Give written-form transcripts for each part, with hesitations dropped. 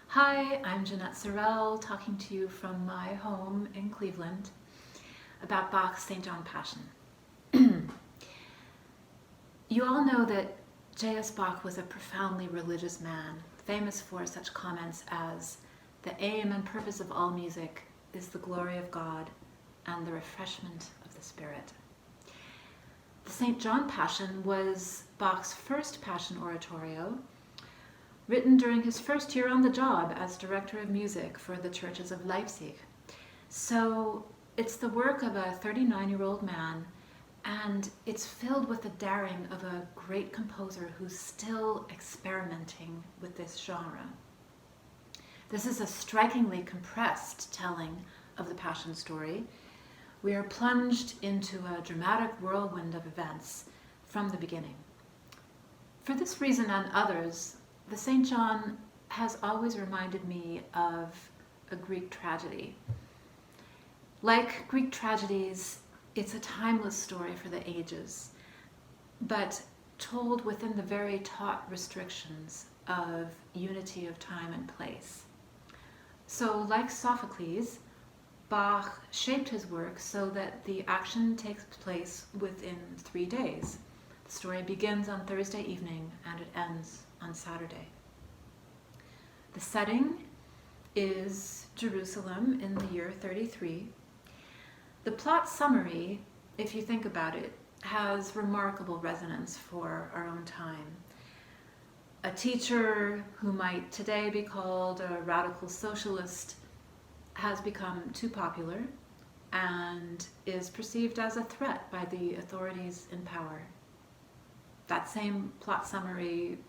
Hi, I'm Jeannette Sorrell, talking to you from my home in Cleveland about Bach's St. John Passion. You all know that J.S. Bach was a profoundly religious man, famous for such comments as, "The aim and purpose of all music is the glory of God and the refreshment of the Spirit." The St. John Passion was Bach's first Passion oratorio, written during his first year on the job as director of music for the churches of Leipzig. So it's the work of a 39-year-old man, and it's filled with the daring of a great composer who's still experimenting with this genre. This is a strikingly compressed telling of the Passion story. We are plunged into a dramatic whirlwind of events from the beginning. For this reason and others, the St. John has always reminded me of a Greek tragedy. Like Greek tragedies, it's a timeless story for the ages, but told within the very taut restrictions of unity of time and place. So, like Sophocles, Bach shaped his work so that the action takes place within 3 days. The story begins on Thursday evening and it ends on Saturday. The setting is Jerusalem in the year 33. The plot summary, if you think about it, has remarkable resonance for our own time. A teacher who might today be called a radical socialist has become too popular and is perceived as a threat by the authorities in power. That same plot summary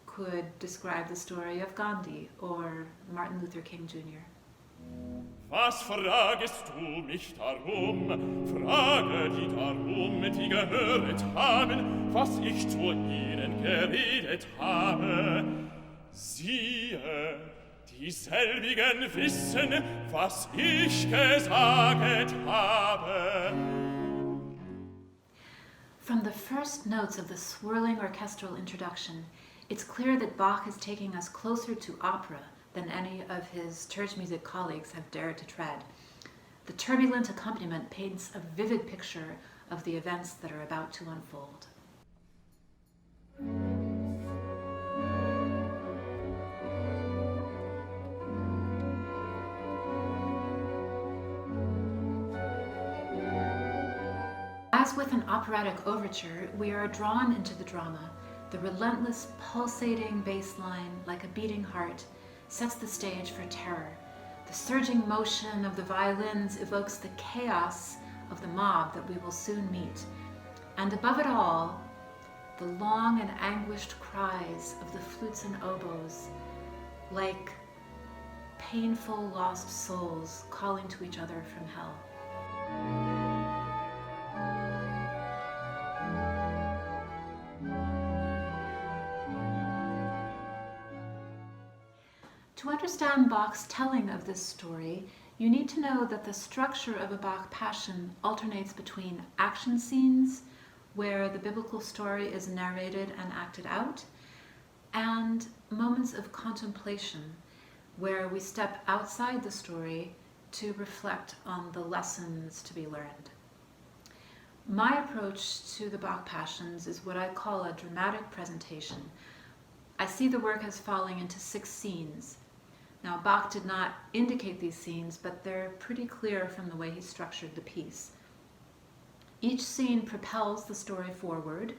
could describe the story of Gandhi or Martin Luther King Jr. Was fragest du mich darum? Frage die darum, die gehöret haben, was ich zu ihnen geredet habe. Siehe, dieselbigen wissen, was ich gesagt habe. From the first notes of the swirling orchestral introduction, it's clear that Bach is taking us closer to opera than any of his church music colleagues have dared to tread. The turbulent accompaniment paints a vivid picture of the events that are about to unfold. As with an operatic overture, we are drawn into the drama. The relentless, pulsating bass line, like a beating heart, sets the stage for terror. The surging motion of the violins evokes the chaos of the mob that we will soon meet. And above it all, the long and anguished cries of the flutes and oboes, like painful lost souls calling to each other from hell. To understand Bach's telling of this story, you need to know that the structure of a Bach Passion alternates between action scenes, where the biblical story is narrated and acted out, and moments of contemplation, where we step outside the story to reflect on the lessons to be learned. My approach to the Bach Passions is what I call a dramatic presentation. I see the work as falling into 6 scenes. Now, Bach did not indicate these scenes, but they're pretty clear from the way he structured the piece. Each scene propels the story forward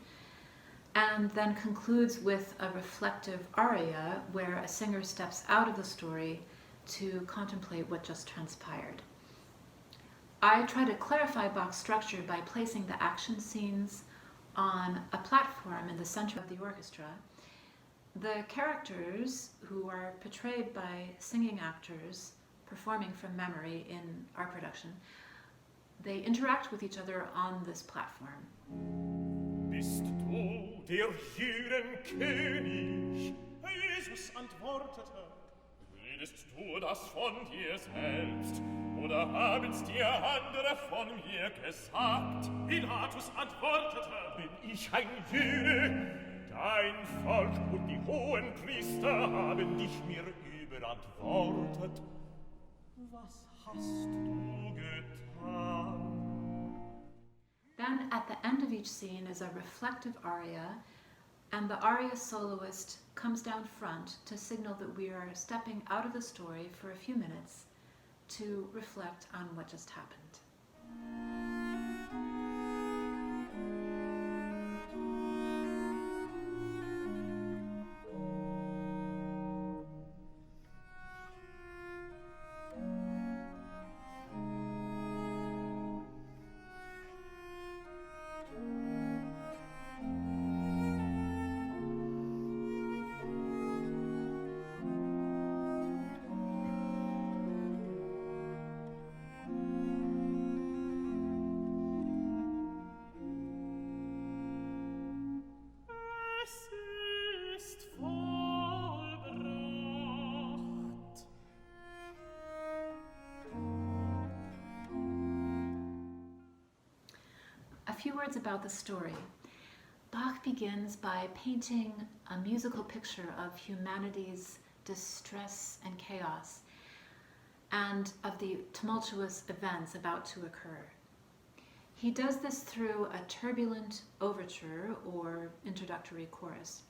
and then concludes with a reflective aria where a singer steps out of the story to contemplate what just transpired. I try to clarify Bach's structure by placing the action scenes on a platform in the center of the orchestra. The characters, who are portrayed by singing actors performing from memory in our production, they interact with each other on this platform. Bist du der Hirtenkönig? Jesus antwortete, redest du das von dir selbst, oder haben's dir andere von mir gesagt? Pilatus antwortete, bin ich ein Jude? Dein Volk und die hohen Priester haben dich mir überantwortet, was hast du getan? Then at the end of each scene is a reflective aria, and the aria soloist comes down front to signal that we are stepping out of the story for a few minutes to reflect on what just happened. A few words about the story. Bach begins by painting a musical picture of humanity's distress and chaos, and of the tumultuous events about to occur. He does this through a turbulent overture or introductory chorus.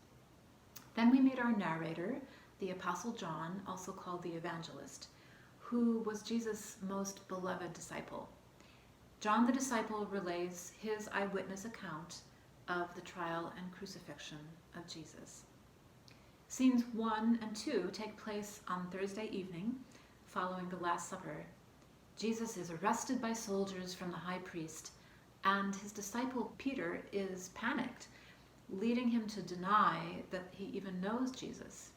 Then we meet our narrator, the Apostle John, also called the Evangelist, who was Jesus' most beloved disciple. John the disciple relays his eyewitness account of the trial and crucifixion of Jesus. Scenes 1 and 2 take place on Thursday evening, following the Last Supper. Jesus is arrested by soldiers from the high priest, and his disciple Peter is panicked, leading him to deny that he even knows Jesus.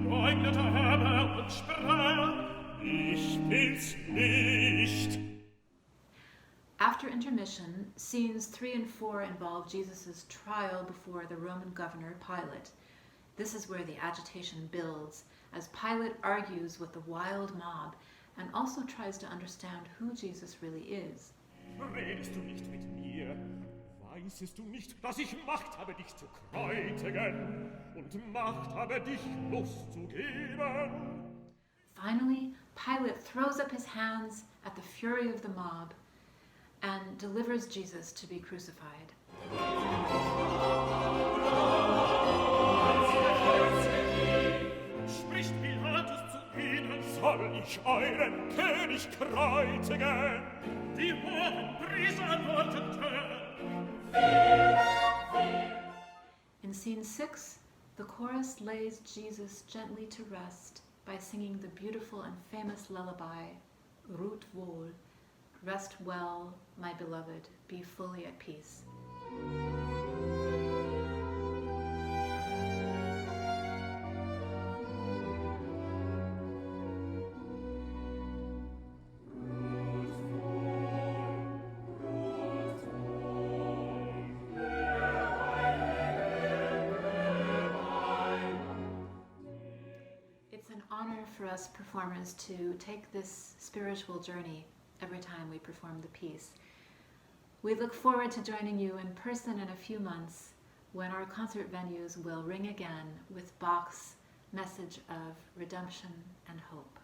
Leugnete aber und sprach, ich bin's nicht. After intermission, scenes 3 and 4 involve Jesus' trial before the Roman governor Pilate. This is where the agitation builds, as Pilate argues with the wild mob and also tries to understand who Jesus really is. Redest du nicht mit mir? Weißest du nicht, dass ich Macht habe, dich zu kreuzigen und Macht habe, dich loszugeben? Finally, Pilate throws up his hands at the fury of the mob and delivers Jesus to be crucified. Spricht Pilatus zu ihnen, soll ich euren König kreuzigen? Die hohen Priester antworteten. In scene 6, the chorus lays Jesus gently to rest by singing the beautiful and famous lullaby, Ruht wohl, rest well, my beloved, be fully at peace. For us performers to take this spiritual journey every time we perform the piece. We look forward to joining you in person in a few months when our concert venues will ring again with Bach's message of redemption and hope.